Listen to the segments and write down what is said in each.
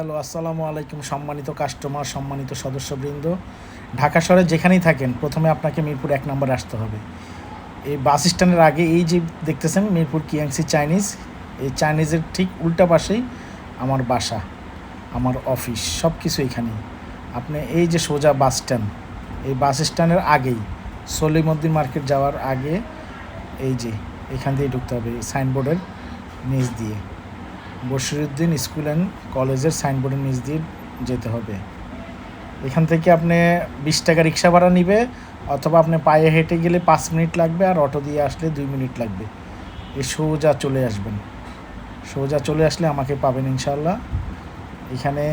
Hello, আসসালামু আলাইকুম সম্মানিত কাস্টমার, সম্মানিত সদস্যবৃন্দ। ঢাকা শহরে যেখানেই থাকেন প্রথমে আপনাকে মিরপুর ১ নম্বরে আসতে হবে। এই বাস স্ট্যান্ডের আগে এই যে দেখতেছেন মিরপুর কিয়াংসি চাইনিজ, এই চাইনিজের ঠিক উল্টা পাশেই আমার বাসা, আমার অফিস, সব কিছু এখানেই। আপনি এই যে সোজা বাস স্ট্যান্ড, এই বাস স্ট্যান্ডের আগেই সলিমুদ্দিন মার্কেট যাওয়ার আগে এই যে এখান দিয়ে ঢুকতে হবে সাইনবোর্ডের নিচ দিয়ে, বশিরউদ্দিন স্কুল অ্যান্ড কলেজের সাইনবোর্ডের নিচ দিয়ে যেতে হবে। এখান থেকে আপনি ২০ টাকা রিক্সা ভাড়া নিবে, অথবা আপনি পায়ে হেঁটে গেলে ৫ মিনিট লাগবে, আর অটো দিয়ে আসলে ২ মিনিট লাগবে। এই সোজা চলে আসবেন, সোজা চলে আসলে আমাকে পাবেন ইনশাল্লাহ। এখানে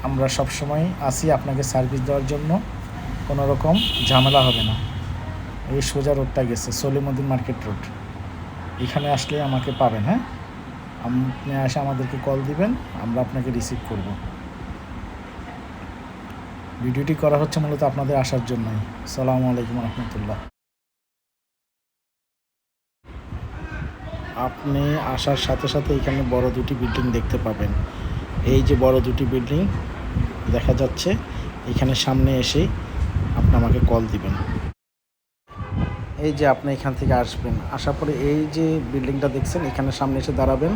আমরা সবসময় আসি আপনাকে সার্ভিস দেওয়ার জন্য, কোনো রকম ঝামেলা হবে না। এই সোজা রোডটা গেছে সলিমুদ্দিন মার্কেট রোড, এখানে আসলে আমাকে পাবেন। হ্যাঁ, আপনি এসে আমাদেরকে কল দিবেন, আমরা আপনাকে রিসিভ করব। ভিডিওটি করা হচ্ছে মূলত আপনাদের আসার জন্যই। আসসালামু আলাইকুম রহমতুল্লাহ। আপনি আসার সাথে সাথে এখানে বড় দুটি বিল্ডিং দেখতে পাবেন। এই যে বড় দুটি বিল্ডিং দেখা যাচ্ছে, এখানে সামনে এসেই আপনি আমাকে কল দিবেন। এই যে আপনি এখান থেকে আসবেন, আসার পরে এই যে বিল্ডিংটা দেখছেন, এখানে সামনে এসে দাঁড়াবেন।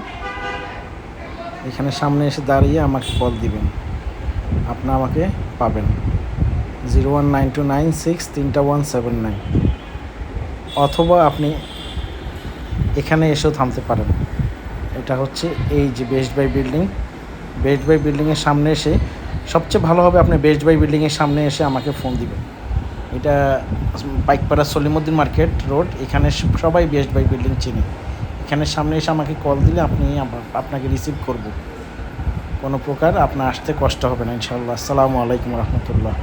এখানে সামনে এসে দাঁড়িয়ে আমাকে কল দিবেন, আপনি আমাকে পাবেন 01929631179, অথবা আপনি এখানে এসেও থামতে পারেন। এটা হচ্ছে এই যে best buy building, best buy বিল্ডিংয়ের সামনে এসে সবচেয়ে ভালো হবে আপনি বেস্ট বাই বিল্ডিংয়ের সামনে এসে আমাকে ফোন দিবেন। এটা পাইকপাড়া সলিমুদ্দিন মার্কেট রোড, এখানে সবাই বেস্ট বাই বিল্ডিং চিনি। এখানে সামনে এসে আমাকে কল দিলে আপনাকে রিসিভ করব, কোনো প্রকার আপনার আসতে কষ্ট হবে না ইনশাআল্লাহ। আসসালামু আলাইকুম রহমতুল্লাহ।